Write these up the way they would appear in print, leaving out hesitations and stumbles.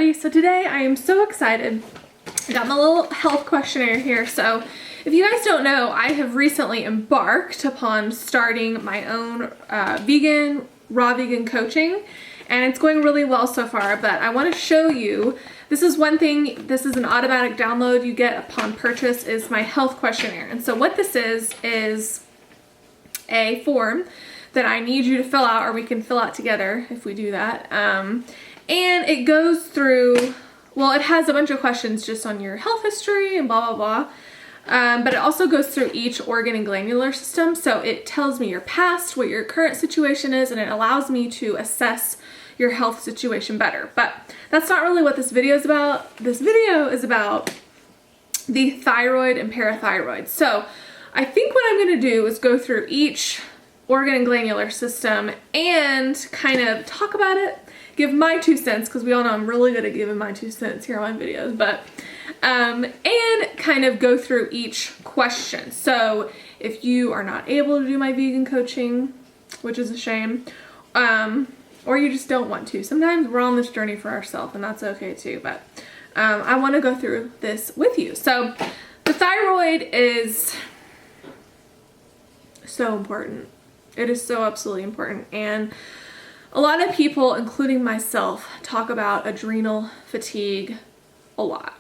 everybody. So today I am so excited. I got my little health questionnaire here. So if you guys don't know, I have recently embarked upon starting my own raw vegan coaching, and it's going really well so far. But I want to show you, this is one thing, this is an automatic download you get upon purchase, is my health questionnaire. And so what this is a form that I need you to fill out, or we can fill out together if we do that. And it goes through, well, it has a bunch of questions just on your health history and blah, blah, blah. But it also goes through each organ and glandular system. So it tells me your past, what your current situation is, and it allows me to assess your health situation better. But that's not really what this video is about. This video is about the thyroid and parathyroid. So I think what I'm going to do is go through each organ and glandular system and kind of talk about it, give my 2 cents, because we all know I'm really good at giving my 2 cents here on my videos, but and kind of go through each question. So if you are not able to do my vegan coaching, which is a shame, or you just don't want to, sometimes we're on this journey for ourselves, and that's okay too, but I want to go through this with you. So the thyroid is so important. It is so absolutely important. And a lot of people, including myself, talk about adrenal fatigue a lot.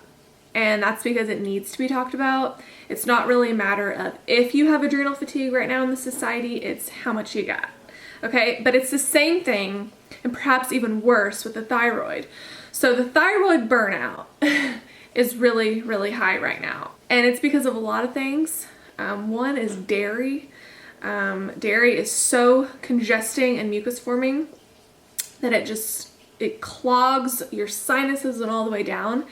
And that's because it needs to be talked about. It's not really a matter of if you have adrenal fatigue right now in the society, it's how much you got. Okay, but it's the same thing, and perhaps even worse with the thyroid. So the thyroid burnout is really, really high right now. And it's because of a lot of things. One is dairy. Dairy is so congesting and mucus forming that it clogs your sinuses and all the way down.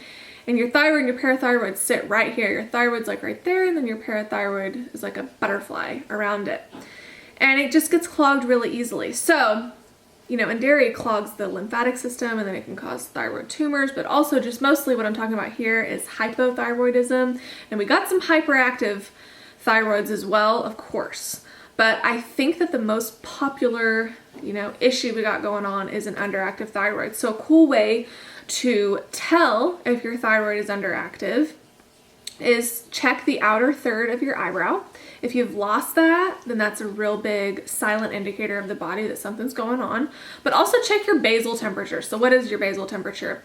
And your thyroid and your parathyroid sit right here. Your thyroid's like right there, and then your parathyroid is like a butterfly around it. And it just gets clogged really easily. So, you know, and dairy clogs the lymphatic system, and then it can cause thyroid tumors, but also just mostly what I'm talking about here is hypothyroidism. And we got some hyperactive thyroids as well, of course. But I think that the most popular, issue we got going on is an underactive thyroid. So a cool way to tell if your thyroid is underactive is check the outer third of your eyebrow. If you've lost that, then that's a real big silent indicator of the body that something's going on. But also check your basal temperature. So what is your basal temperature?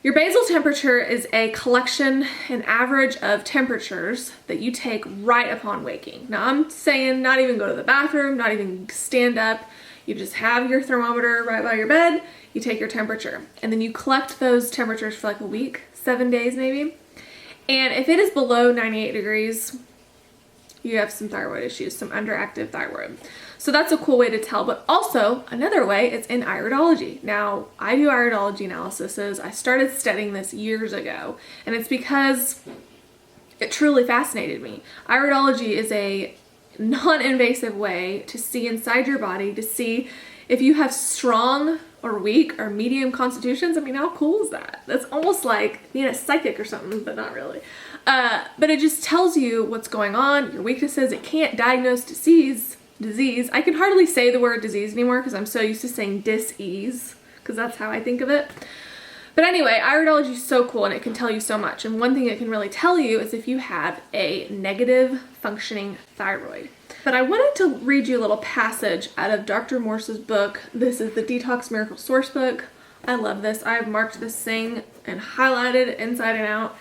Your basal temperature is a collection, an average of temperatures that you take right upon waking. Now I'm saying not even go to the bathroom, not even stand up. You just have your thermometer right by your bed, you take your temperature, and then you collect those temperatures for like a week, 7 days maybe. And if it is below 98 degrees, you have some thyroid issues, some underactive thyroid. So that's a cool way to tell. But also another way is in iridology. Now I do iridology analyses. I started studying this years ago, and it's because it truly fascinated me. Iridology is a non-invasive way to see inside your body, to see if you have strong or weak or medium constitutions. I mean, how cool is that? That's almost like being a psychic or something, but not really. But it just tells you what's going on, your weaknesses. It can't diagnose disease. I can hardly say the word disease anymore because I'm so used to saying dis-ease, because that's how I think of it. But anyway, iridology is so cool, and it can tell you so much. And one thing it can really tell you is if you have a negative functioning thyroid. But I wanted to read you a little passage out of Dr. Morse's book. This is the Detox Miracle Source book. I love this. I've marked this thing and highlighted it inside and out.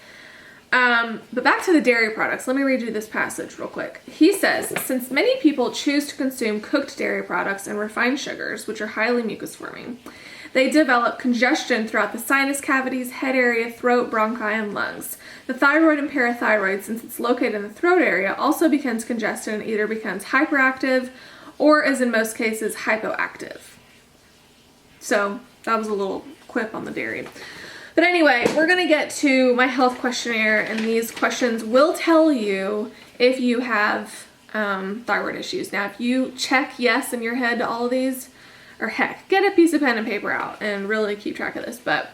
But back to the dairy products. Let me read you this passage real quick. He says, since many people choose to consume cooked dairy products and refined sugars, which are highly mucus forming, they develop congestion throughout the sinus cavities, head area, throat, bronchi, and lungs. The thyroid and parathyroid, since it's located in the throat area, also becomes congested and either becomes hyperactive or, as in most cases, hypoactive. So that was a little quip on the dairy. But anyway, we're going to get to my health questionnaire, and these questions will tell you if you have thyroid issues. Now, if you check yes in your head to all of these, or heck, get a piece of pen and paper out and really keep track of this, but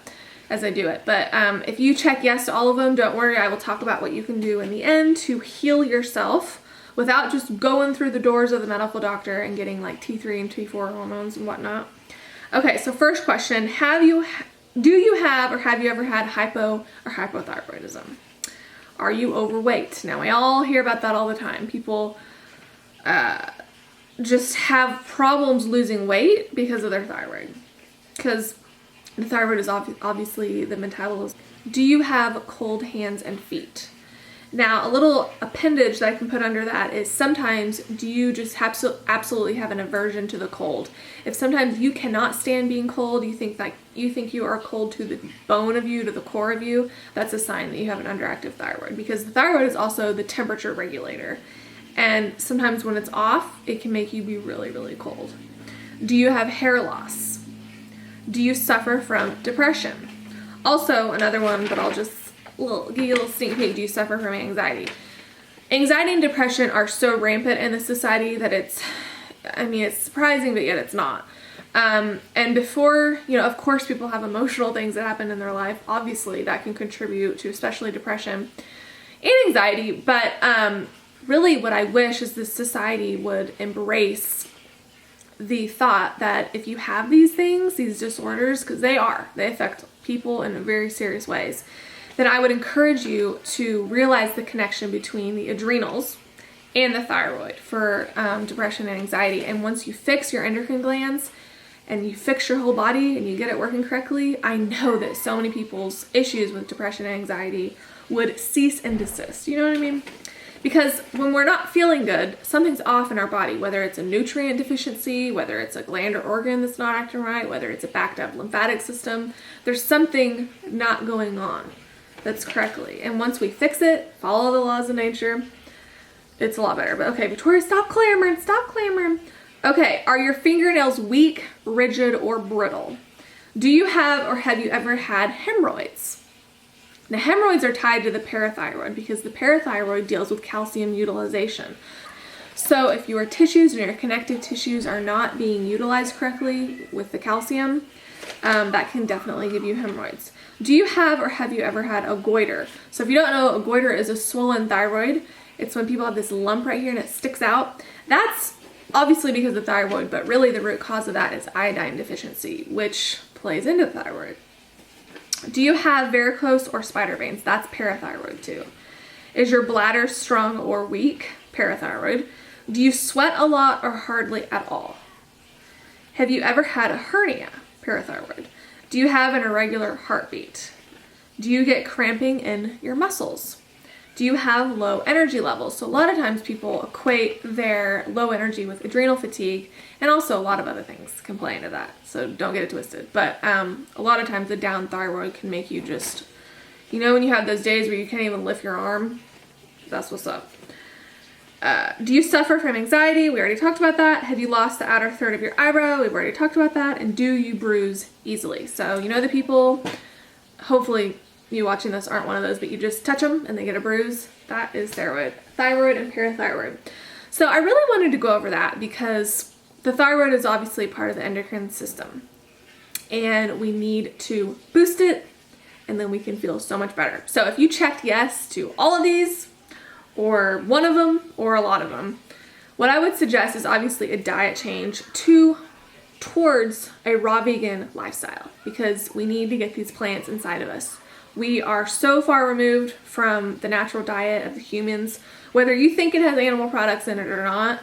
as I do it. But if you check yes to all of them, don't worry, I will talk about what you can do in the end to heal yourself without just going through the doors of the medical doctor and getting like T3 and T4 hormones and whatnot. Okay, so first question, have you Do you have or have you ever had hypo or hypothyroidism? Are you overweight? Now, we all hear about that all the time. People just have problems losing weight because of their thyroid. Because the thyroid is obviously the metabolism. Do you have cold hands and feet? Now, a little appendage that I can put under that is sometimes do you just absolutely have an aversion to the cold? If sometimes you cannot stand being cold, you think you are cold to the bone of you, to the core of you, that's a sign that you have an underactive thyroid, because the thyroid is also the temperature regulator. And sometimes when it's off, it can make you be really, really cold. Do you have hair loss? Do you suffer from depression? Also, another one, but I'll just give you a little sneak peek. Do you suffer from anxiety? Anxiety and depression are so rampant in the society that it's surprising, but yet it's not. And before, of course people have emotional things that happen in their life. Obviously that can contribute to especially depression and anxiety. But really what I wish is this society would embrace the thought that if you have these things, these disorders, because they affect people in very serious ways, then I would encourage you to realize the connection between the adrenals and the thyroid for depression and anxiety. And once you fix your endocrine glands and you fix your whole body and you get it working correctly, I know that so many people's issues with depression and anxiety would cease and desist. You know what I mean? Because when we're not feeling good, something's off in our body, whether it's a nutrient deficiency, whether it's a gland or organ that's not acting right, whether it's a backed up lymphatic system, there's something not going on that's correctly. And once we fix it, follow the laws of nature, it's a lot better. But okay, Victoria, stop clamoring, stop clamoring. Okay, are your fingernails weak, rigid, or brittle? Do you have or have you ever had hemorrhoids? Now, hemorrhoids are tied to the parathyroid because the parathyroid deals with calcium utilization. So if your tissues and your connective tissues are not being utilized correctly with the calcium, that can definitely give you hemorrhoids. Do you have or have you ever had a goiter? So if you don't know, a goiter is a swollen thyroid. It's when people have this lump right here and it sticks out. That's obviously because of the thyroid, but really the root cause of that is iodine deficiency, which plays into the thyroid. Do you have varicose or spider veins? That's parathyroid too. Is your bladder strong or weak? Parathyroid. Do you sweat a lot or hardly at all? Have you ever had a hernia? Parathyroid. Do you have an irregular heartbeat? Do you get cramping in your muscles? Do you have low energy levels? So a lot of times people equate their low energy with adrenal fatigue, and also a lot of other things can play into that. So don't get it twisted. But a lot of times the down thyroid can make you just, when you have those days where you can't even lift your arm, that's what's up. Do you suffer from anxiety? We already talked about that. Have you lost the outer third of your eyebrow? We've already talked about that. And do you bruise easily? So the people, hopefully you watching this aren't one of those, but you just touch them and they get a bruise. That is thyroid and parathyroid. So I really wanted to go over that because the thyroid is obviously part of the endocrine system and we need to boost it and then we can feel so much better. So if you checked yes to all of these, or one of them, or a lot of them, what I would suggest is obviously a diet change towards a raw vegan lifestyle, because we need to get these plants inside of us. We are so far removed from the natural diet of the humans, whether you think it has animal products in it or not,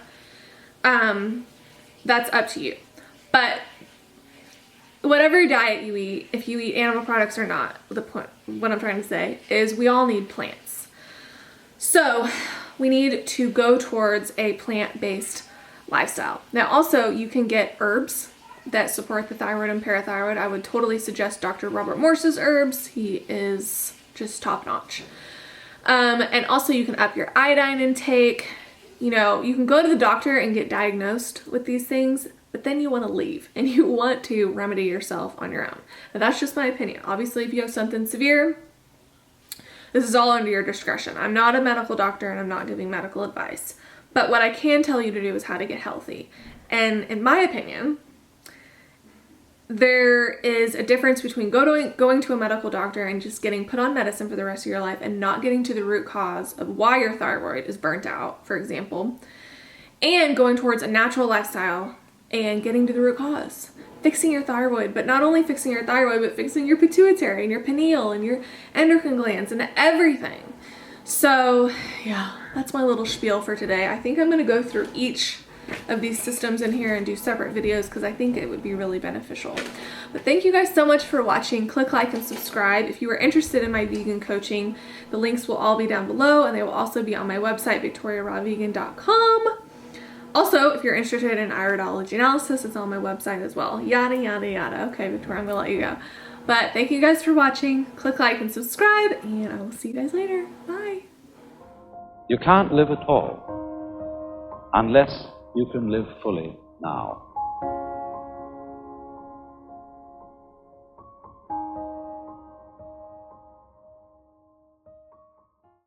that's up to you. But whatever diet you eat, if you eat animal products or not, what I'm trying to say is we all need plants. So we need to go towards a plant-based lifestyle. Now also you can get herbs that support the thyroid and parathyroid. I would totally suggest Dr. Robert Morse's herbs. He is just top notch. And also you can up your iodine intake. You can go to the doctor and get diagnosed with these things, but then you want to leave and you want to remedy yourself on your own. Now that's just my opinion. Obviously if you have something severe, this is all under your discretion. I'm not a medical doctor and I'm not giving medical advice. But what I can tell you to do is how to get healthy. And in my opinion, there is a difference between going to a medical doctor and just getting put on medicine for the rest of your life and not getting to the root cause of why your thyroid is burnt out, for example, and going towards a natural lifestyle and getting to the root cause. fixing your thyroid, but not only fixing your thyroid, but fixing your pituitary and your pineal and your endocrine glands and everything. So yeah, that's my little spiel for today. I think I'm going to go through each of these systems in here and do separate videos because I think it would be really beneficial. But thank you guys so much for watching. Click like and subscribe. If you are interested in my vegan coaching, the links will all be down below, and they will also be on my website, victoriarawvegan.com. Also, if you're interested in iridology analysis, it's on my website as well. Yada, yada, yada. Okay, Victoria, I'm gonna let you go. But thank you guys for watching. Click like and subscribe, and I will see you guys later. Bye. You can't live at all unless you can live fully now.